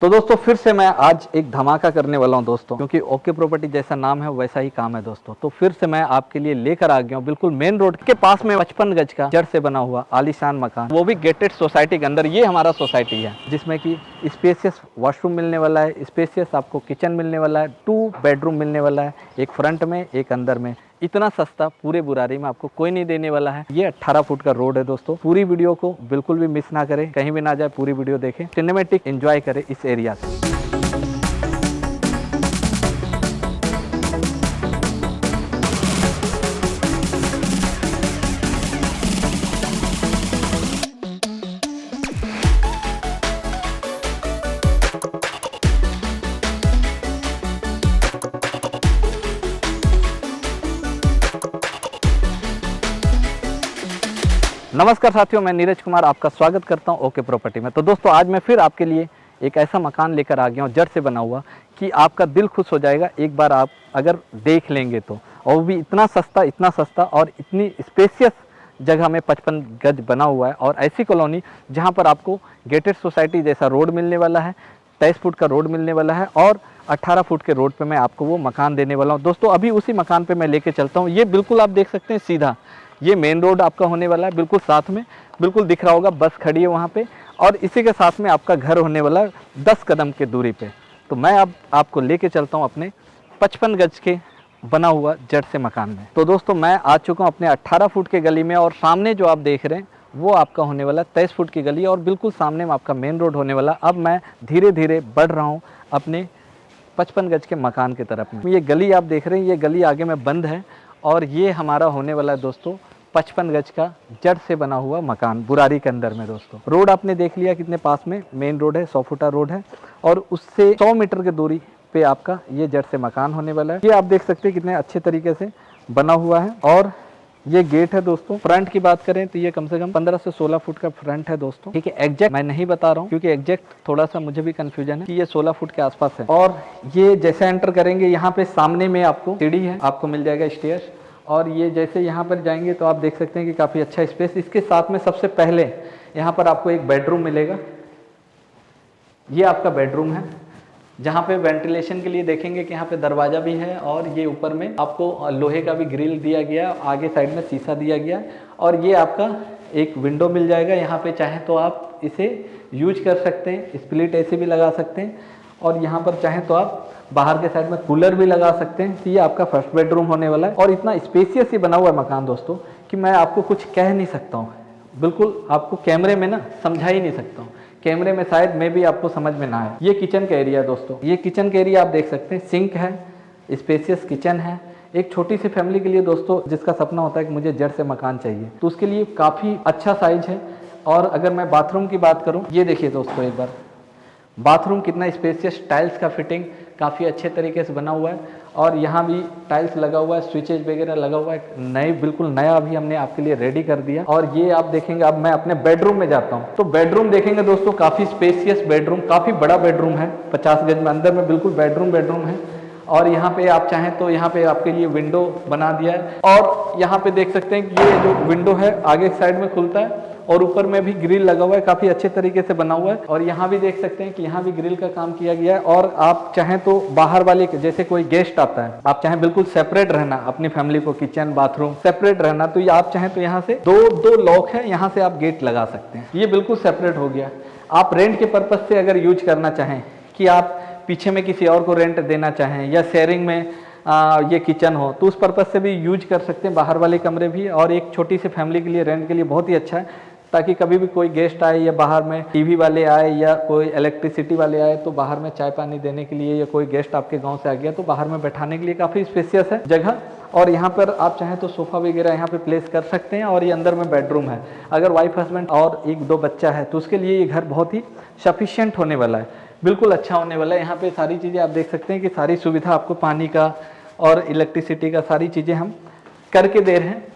तो दोस्तों फिर से मैं आज एक धमाका करने वाला हूं दोस्तों, क्योंकि ओके प्रॉपर्टी जैसा नाम है वैसा ही काम है दोस्तों। तो फिर से मैं आपके लिए लेकर आ गया हूं बिल्कुल मेन रोड के पास में 55 गज का जड़ से बना हुआ आलीशान मकान, वो भी गेटेड सोसाइटी के अंदर। ये हमारा सोसाइटी है जिसमें कि स्पेशियस वॉशरूम मिलने वाला है, स्पेशियस आपको किचन मिलने वाला है, 2 बेडरूम मिलने वाला है, एक फ्रंट में एक अंदर में। इतना सस्ता पूरे बुरारी में आपको कोई नहीं देने वाला है। ये 18 फुट का रोड है दोस्तों। पूरी वीडियो को बिल्कुल भी मिस ना करें, कहीं भी ना जाए, पूरी वीडियो देखें, सिनेमैटिक एंजॉय करें इस एरिया से। नमस्कार साथियों, मैं नीरज कुमार आपका स्वागत करता हूं ओके प्रॉपर्टी में। तो दोस्तों आज मैं फिर आपके लिए एक ऐसा मकान लेकर आ गया हूं जड़ से बना हुआ कि आपका दिल खुश हो जाएगा एक बार आप अगर देख लेंगे तो। और वो भी इतना सस्ता और इतनी स्पेशियस जगह में 55 गज बना हुआ है, और ऐसी कॉलोनी जहां पर आपको गेटेड सोसाइटी जैसा रोड मिलने वाला है, 23 फुट का रोड मिलने वाला है, और 18 फुट के रोड पे मैं आपको वो मकान देने वाला हूँ दोस्तों। अभी उसी मकान पे मैं लेके चलता हूँ। ये बिल्कुल आप देख सकते हैं सीधा ये मेन रोड आपका होने वाला है, बिल्कुल साथ में बिल्कुल दिख रहा होगा, बस खड़ी है वहाँ पे, और इसी के साथ में आपका घर होने वाला 10 कदम के दूरी पे। तो मैं अब आपको लेके चलता हूँ अपने 55 गज के बना हुआ जड़ से मकान में। तो दोस्तों मैं आ चुका हूँ अपने 18 फुट के गली में, और सामने जो आप देख रहे हैं वो आपका होने वाला 23 फुट की गली, और बिल्कुल सामने में आपका मेन रोड होने वाला। अब मैं धीरे धीरे बढ़ रहा हूँ अपने 55 गज के मकान की तरफ में। ये गली आप देख रहे हैं, ये गली आगे में बंद है, और ये हमारा होने वाला है दोस्तों 55 गज का जड़ से बना हुआ मकान बुरारी के अंदर में। दोस्तों रोड आपने देख लिया कितने पास में मेन रोड है, 100 फुटा रोड है, और उससे 100 मीटर की दूरी पे आपका ये जड़ से मकान होने वाला है। ये आप देख सकते हैं कितने अच्छे तरीके से बना हुआ है। और ये गेट है दोस्तों। फ्रंट की बात करें तो ये कम से कम 15 से 16 फुट का फ्रंट है दोस्तों, ठीक है। एग्जैक्ट मैं नहीं बता रहा हूँ क्योंकि एग्जैक्ट थोड़ा सा मुझे भी कंफ्यूजन है कि ये 16 फुट के आसपास है। और ये जैसे एंटर करेंगे यहाँ पे सामने में आपको सीढ़ी है, आपको मिल जाएगा स्टेयर्स, और ये जैसे यहाँ पर जाएंगे तो आप देख सकते हैं कि काफ़ी अच्छा स्पेस। इसके साथ में सबसे पहले यहाँ पर आपको एक बेडरूम मिलेगा। ये आपका बेडरूम है जहाँ पे वेंटिलेशन के लिए देखेंगे कि यहाँ पे दरवाज़ा भी है, और ये ऊपर में आपको लोहे का भी ग्रिल दिया गया, आगे साइड में शीशा दिया गया, और ये आपका एक विंडो मिल जाएगा। यहाँ पे चाहे तो आप इसे यूज कर सकते हैं, स्प्लिट एसी भी लगा सकते हैं, और यहाँ पर चाहे तो आप बाहर के साइड में कूलर भी लगा सकते हैं। तो ये आपका फर्स्ट बेडरूम होने वाला है, और इतना स्पेसियस ही बना हुआ है मकान दोस्तों कि मैं आपको कुछ कह नहीं सकता हूँ। बिल्कुल आपको कैमरे में ना समझा ही नहीं सकता हूँ, कैमरे में शायद में भी आपको समझ में ना आए। ये किचन का एरिया दोस्तों, ये किचन का एरिया आप देख सकते हैं, सिंक है, स्पेसियस किचन है। एक छोटी सी फैमिली के लिए दोस्तों जिसका सपना होता है कि मुझे जड़ से मकान चाहिए, तो उसके लिए काफ़ी अच्छा साइज है। और अगर मैं बाथरूम की बात करूँ, ये देखिए दोस्तों एक बार बाथरूम कितना स्पेसियस, टाइल्स का फिटिंग काफ़ी अच्छे तरीके से बना हुआ है, और यहाँ भी टाइल्स लगा हुआ है, स्विचेज वगैरह लगा हुआ है, नए बिल्कुल नया अभी हमने आपके लिए रेडी कर दिया। और ये आप देखेंगे, अब मैं अपने बेडरूम में जाता हूँ तो बेडरूम देखेंगे दोस्तों, काफ़ी स्पेसियस बेडरूम, काफ़ी बड़ा बेडरूम है, 50 गज में अंदर में बिल्कुल बेडरूम है। और यहाँ पे आप चाहें तो यहाँ पे आपके लिए विंडो बना दिया है, और यहाँ पे देख सकते हैं कि ये जो विंडो है आगे साइड में खुलता है, और ऊपर में भी ग्रिल लगा हुआ है, काफ़ी अच्छे तरीके से बना हुआ है। और यहाँ भी देख सकते हैं कि यहाँ भी ग्रिल का काम किया गया है। और आप चाहें तो बाहर वाले जैसे कोई गेस्ट आता है, आप चाहें बिल्कुल सेपरेट रहना, अपनी फैमिली को किचन बाथरूम सेपरेट रहना, तो ये आप चाहें तो यहाँ से दो लॉक है, यहाँ से आप गेट लगा सकते हैं, ये बिल्कुल सेपरेट हो गया। आप रेंट के पर्पज से अगर यूज करना चाहें कि आप पीछे में किसी और को रेंट देना चाहें, या शेयरिंग में ये किचन हो, तो उस पर्पज से भी यूज कर सकते हैं, बाहर वाले कमरे भी। और एक छोटी सी फैमिली के लिए रेंट के लिए बहुत ही अच्छा है, ताकि कभी भी कोई गेस्ट आए, या बाहर में टीवी वाले आए, या कोई इलेक्ट्रिसिटी वाले आए, तो बाहर में चाय पानी देने के लिए, या कोई गेस्ट आपके गांव से आ गया तो बाहर में बैठाने के लिए काफ़ी स्पेसियस है जगह। और यहाँ पर आप चाहें तो सोफ़ा वगैरह यहाँ पे प्लेस कर सकते हैं। और ये अंदर में बेडरूम है, अगर वाइफ हस्बैंड और 1-2 बच्चा है तो उसके लिए ये घर बहुत ही सफिशिएंट होने वाला है, बिल्कुल अच्छा होने वाला है। यहाँ पे सारी चीज़ें आप देख सकते हैं कि सारी सुविधा आपको पानी का और इलेक्ट्रिसिटी का सारी चीज़ें हम करके दे रहे हैं।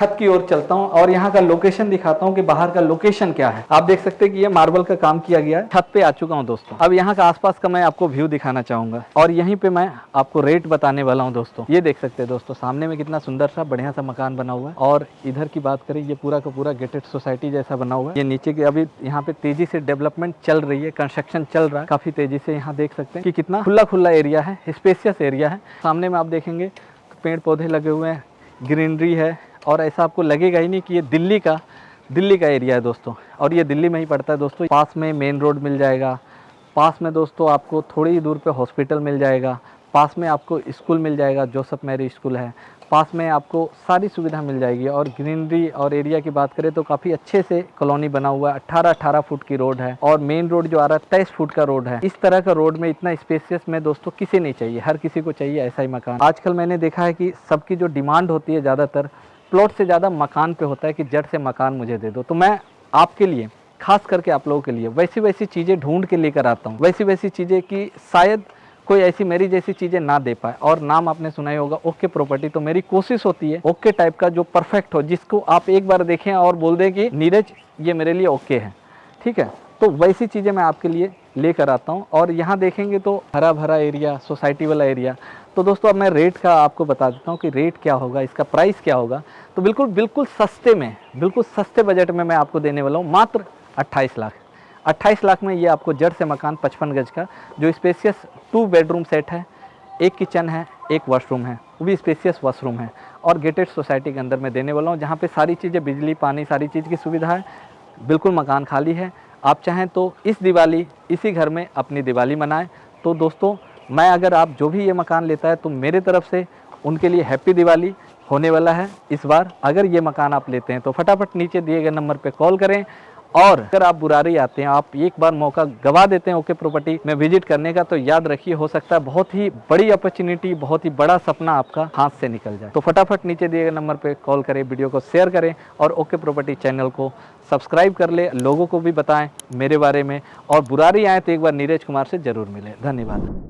छत की ओर चलता हूँ और यहाँ का लोकेशन दिखाता हूँ कि बाहर का लोकेशन क्या है। आप देख सकते हैं कि ये मार्बल का काम किया गया है। छत पे आ चुका हूँ दोस्तों। अब यहाँ का आसपास का मैं आपको व्यू दिखाना चाहूंगा और यहीं पे मैं आपको रेट बताने वाला हूँ दोस्तों। ये देख सकते हैं दोस्तों, सामने में कितना सुंदर सा बढ़िया सा मकान बना हुआ है। और इधर की बात करें, ये पूरा का पूरा गेटेड सोसाइटी जैसा बना हुआ है। ये नीचे के अभी यहाँ पे तेजी से डेवलपमेंट चल रही है, कंस्ट्रक्शन चल रहा है काफी तेजी से। यहाँ देख सकते हैं कि कितना खुला खुला एरिया है, स्पेशियस एरिया है। सामने में आप देखेंगे पेड़ पौधे लगे हुए हैं, ग्रीनरी है और ऐसा आपको लगेगा ही नहीं कि ये दिल्ली का एरिया है दोस्तों। और ये दिल्ली में ही पड़ता है दोस्तों। पास में मेन रोड मिल जाएगा, पास में दोस्तों आपको थोड़ी ही दूर पे हॉस्पिटल मिल जाएगा, पास में आपको स्कूल मिल जाएगा, जोसेफ मैरी स्कूल है, पास में आपको सारी सुविधा मिल जाएगी। और ग्रीनरी और एरिया की बात करें तो काफ़ी अच्छे से कॉलोनी बना हुआ है। 18 फुट की रोड है और मेन रोड जो आ रहा है 23 फुट का रोड है। इस तरह का रोड में इतना स्पेसियस में दोस्तों किसी नहीं चाहिए, हर किसी को चाहिए ऐसा ही मकान। आजकल मैंने देखा है कि सबकी जो डिमांड होती है ज़्यादातर प्लॉट से ज़्यादा मकान पे होता है कि जड़ से मकान मुझे दे दो। तो मैं आपके लिए, खास करके आप लोगों के लिए वैसी चीज़ें ढूंढ के लेकर आता हूँ, वैसी चीज़ें कि शायद कोई ऐसी मेरी जैसी चीज़ें ना दे पाए। और नाम आपने सुना ही होगा ओके प्रॉपर्टी। तो मेरी कोशिश होती है ओके टाइप का जो परफेक्ट हो, जिसको आप एक बार देखें और बोल दें कि नीरज ये मेरे लिए ओके है, ठीक है। तो वैसी चीज़ें मैं आपके लिए लेकर आता हूँ। और यहाँ देखेंगे तो हरा भरा एरिया, सोसाइटी वाला एरिया। तो दोस्तों अब मैं रेट का आपको बता देता हूँ कि रेट क्या होगा, इसका प्राइस क्या होगा। तो बिल्कुल सस्ते में, बिल्कुल सस्ते बजट में मैं आपको देने वाला हूँ, मात्र 28 लाख। 28 लाख में ये आपको जड़ से मकान 55 गज का, जो स्पेशियस 2 बेडरूम सेट है, एक किचन है, एक वॉशरूम है, वो भी स्पेशियस वॉशरूम है और गेटेड सोसाइटी के अंदर मैं देने वाला हूँ, जहाँ पे सारी चीज़ें, बिजली पानी सारी चीज़ की सुविधा है। बिल्कुल मकान खाली है। आप चाहें तो इस दिवाली इसी घर में अपनी दिवाली मनाएं। तो दोस्तों मैं, अगर आप जो भी ये मकान लेता है तो मेरे तरफ से उनके लिए हैप्पी दिवाली होने वाला है इस बार। अगर ये मकान आप लेते हैं तो फटाफट नीचे दिए गए नंबर पे कॉल करें। और अगर आप बुरारी आते हैं, आप एक बार मौका गवा देते हैं ओके प्रॉपर्टी में विजिट करने का, तो याद रखिए हो सकता है बहुत ही बड़ी अपॉर्चुनिटी, बहुत ही बड़ा सपना आपका हाथ से निकल जाए। तो फटाफट नीचे दिए गए नंबर पे कॉल करें, वीडियो को शेयर करें और ओके प्रॉपर्टी चैनल को सब्सक्राइब कर ले, लोगों को भी बताएं मेरे बारे में। और बुरारी आए तो एक बार नीरज कुमार से जरूर मिले। धन्यवाद।